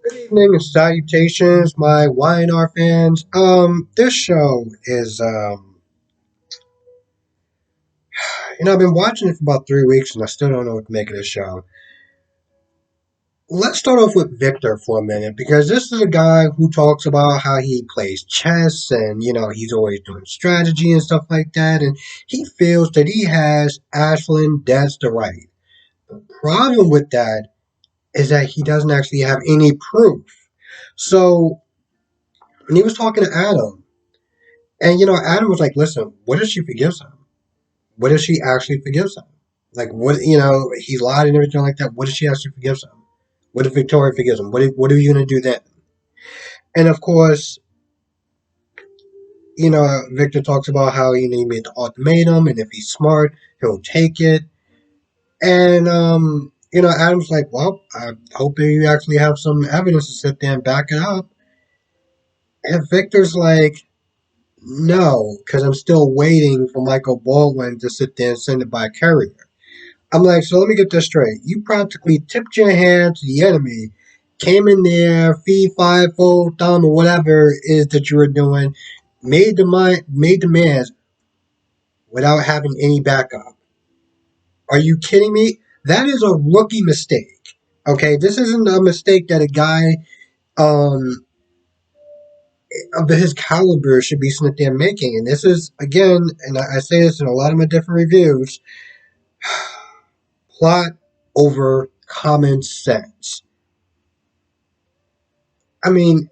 Good evening and salutations, my YNR fans. This show is, I've been watching it for about 3 weeks and I still don't know what to make of this show. Let's start off with Victor for a minute because this is a guy who talks about how he plays chess and, he's always doing strategy and stuff like that. And he feels that he has Ashlyn dead to right. The problem with that is that he doesn't actually have any proof. So, when he was talking to Adam, and Adam was like, "Listen, what if she forgives him? What if she actually forgives him? Like, what? He lied and everything like that. What if she actually forgives him? What if Victoria forgives him? What are you gonna do then?" And of course, Victor talks about how he made the ultimatum, and if he's smart, he'll take it. And Adam's like, "Well, I hope that you actually have some evidence to sit there and back it up." And Victor's like, "No, because I'm still waiting for Michael Baldwin to sit there and send it by carrier." I'm like, so let me get this straight. You practically tipped your hand to the enemy, came in there, fee, fi, fo, thumb, or whatever it is that you were doing, made demands without having any backup. Are you kidding me? That is a rookie mistake. Okay, this isn't a mistake that a guy um, of his caliber should be sitting there making. And this is again, and I say this in a lot of my different reviews, plot over common sense. I mean,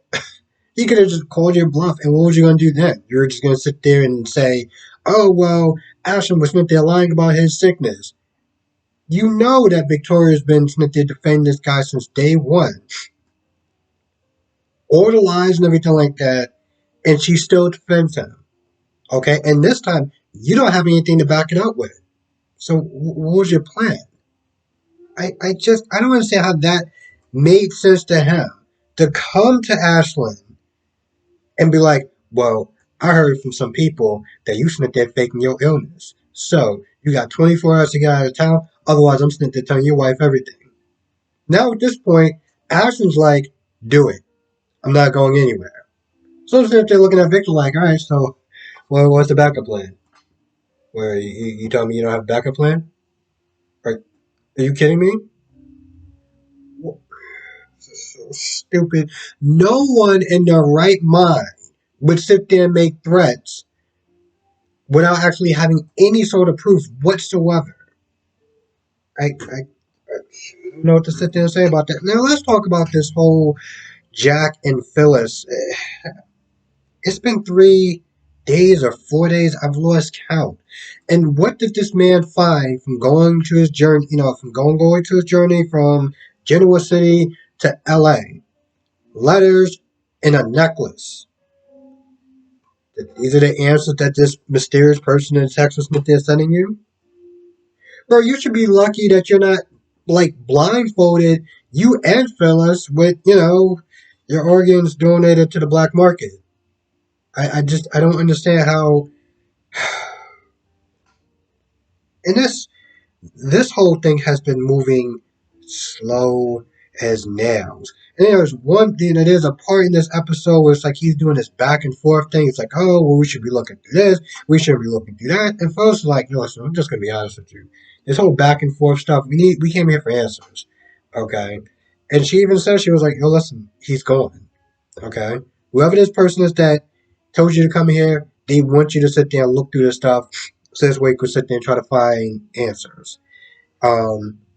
he could have just called your bluff, and what was you going to do then? You were just going to sit there and say, "Oh well, Ashton was sitting there lying about his sickness." You know that Victoria's been sitting there defending this guy since day one, all the lies and everything like that, and she still defends him. Okay, and this time you don't have anything to back it up with. So what was your plan? I don't understand how that made sense to him to come to Ashland and be like, well, I heard from some people that you sitting there faking your illness. So you got 24 hours to get out of town. Otherwise, I'm sitting there telling your wife everything. Now at this point, Ashton's like, do it. I'm not going anywhere. So I'm sitting there looking at Victor like, all right, so what's the backup plan? Where you tell me you don't have a backup plan? Are you kidding me? This is so stupid. No one in their right mind would sit there and make threats without actually having any sort of proof whatsoever. I don't know what to sit there and say about that. Now let's talk about this whole Jack and Phyllis. It's been 3 days or 4 days. I've lost count. And what did this man find from going to his journey? From going to his journey from Genoa City to L.A. Letters and a necklace. These are the answers that this mysterious person in Texas is sending you. Bro, you should be lucky that you're not like blindfolded, you and Phyllis, with your organs donated to the black market. I don't understand how. And this whole thing has been moving slow as nails. And there's a part in this episode where it's like he's doing this back and forth thing. It's like, oh, well, we should be looking through this, we should be looking through that. And folks are like, no, listen, I'm just gonna be honest with you. This whole back and forth stuff, we came here for answers. Okay. And she even said, she was like, yo, listen, he's gone. Okay. Whoever this person is that told you to come here, they want you to sit there and look through this stuff so this way you could sit there and try to find answers.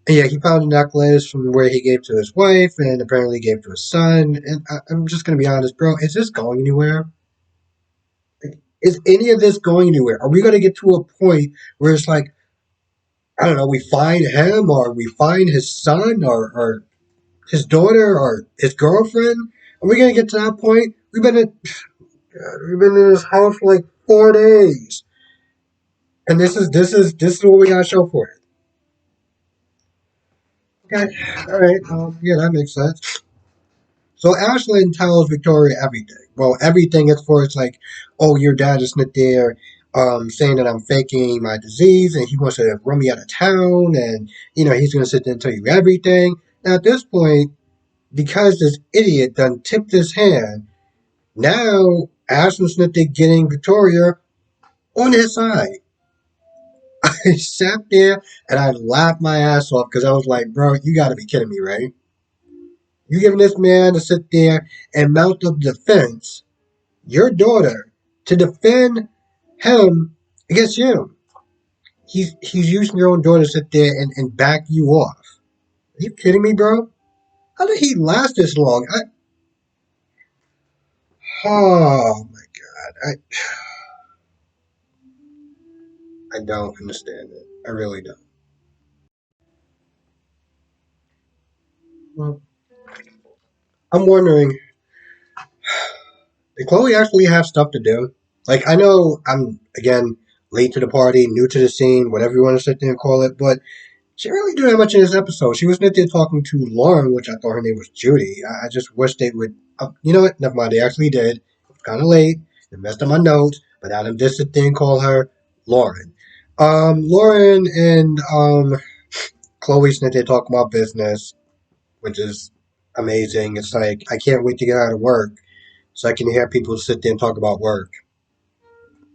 Yeah, he found a necklace from where he gave to his wife and apparently gave to his son. And I'm just going to be honest, bro, is this going anywhere? Is any of this going anywhere? Are we going to get to a point where it's like, I don't know, we find him or we find his son or his daughter or his girlfriend? Are we going to get to that point? We've been in this house for like 4 days. And this is what we got to show for it. Okay, all right, yeah, that makes sense. So Ashlyn tells Victoria everything. Well, everything as far as like, oh, your dad is not there, saying that I'm faking my disease and he wants to run me out of town, and he's gonna sit there and tell you everything. Now at this point, because this idiot done tipped his hand, now Ashton Smith is getting Victoria on his side. I sat there and I laughed my ass off because I was like, bro, you gotta be kidding me, right? You giving this man to sit there and mount up defense, your daughter, to defend him against you. He's using your own daughter to sit there and back you off. Are you kidding me, bro? How did he last this long? Oh my god, I don't understand it. I really don't. Well, I'm wondering, did Chloe actually have stuff to do? Like, I know I'm again late to the party, new to the scene, whatever you want to sit there and call it, but she didn't really do that much in this episode. She was not there talking to Lauren, which I thought her name was Judy. I just wish they would. You know what? Never mind. They actually did. It was kind of late. They messed up my notes, but Adam did sit there and call her Lauren. Lauren and Chloe sit there talking about business, which is amazing. It's like I can't wait to get out of work so I can hear people sit there and talk about work.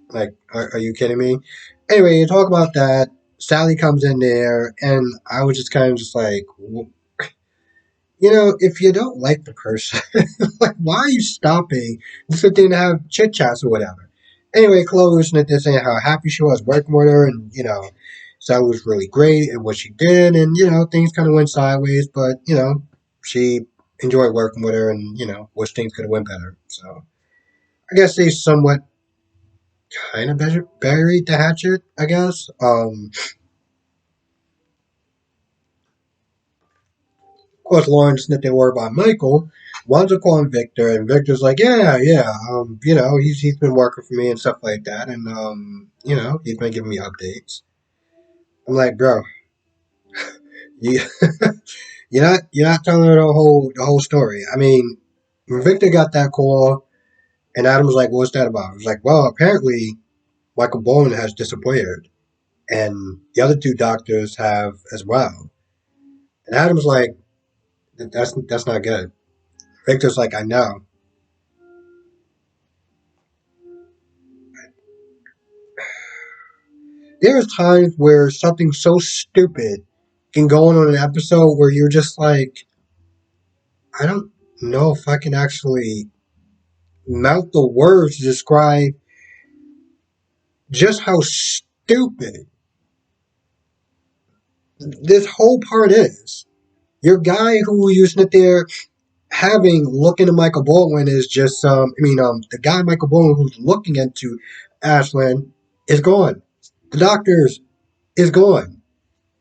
Like, are you kidding me? Anyway, you talk about that. Sally comes in there, and I was just kind of just like, if you don't like the person, like, why are you stopping to sit there and have chit chats or whatever? Anyway, Chloe was sitting there saying how happy she was working with her, and Sally was really great at what she did, and things kind of went sideways, but she enjoyed working with her, and wish things could have went better. So I guess they somewhat kind of buried the hatchet, I guess. Of course, Lawrence didn't worry about Michael. Winds up calling Victor, and Victor's like, yeah, yeah, he's been working for me and stuff like that, and he's been giving me updates. I'm like, bro, you you're not telling her the whole story. I mean, when Victor got that call, and Adam was like, what's that about? He was like, well, apparently Michael Bowen has disappeared, and the other two doctors have as well. And Adam's like, that's not good. Victor's like, I know. There's times where something so stupid can go on an episode where you're just like, I don't know if I can actually mount the words to describe just how stupid this whole part is. Your guy who you sit there having looking at Michael Baldwin is just the guy Michael Baldwin who's looking into Ashland is gone. The doctors is gone.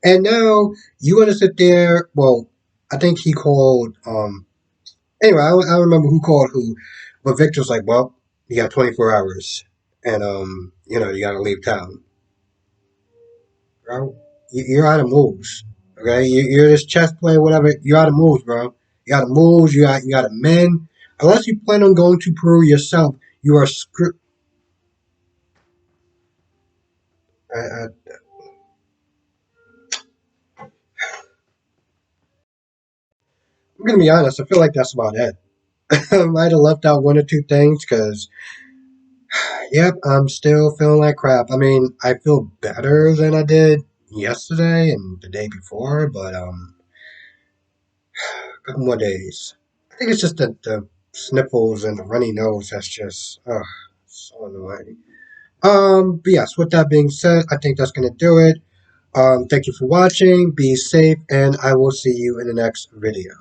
And now you want to sit there. Well, I think he called. Anyway, I don't remember who called who, but Victor's like, well, you got 24 hours, and you got to leave town. Bro, you're out of moves. Okay, you're this chess player, whatever. You're out of moves, bro. You out of moves. You got a men. Unless you plan on going to Peru yourself, you are screwed. I'm gonna be honest. I feel like that's about it. I might have left out one or two things because, yep, I'm still feeling like crap. I mean, I feel better than I did yesterday and the day before, but a couple more days. I think it's just the sniffles and the runny nose that's just, so annoying. But yes, with that being said, I think that's gonna do it. Thank you for watching. Be safe, and I will see you in the next video.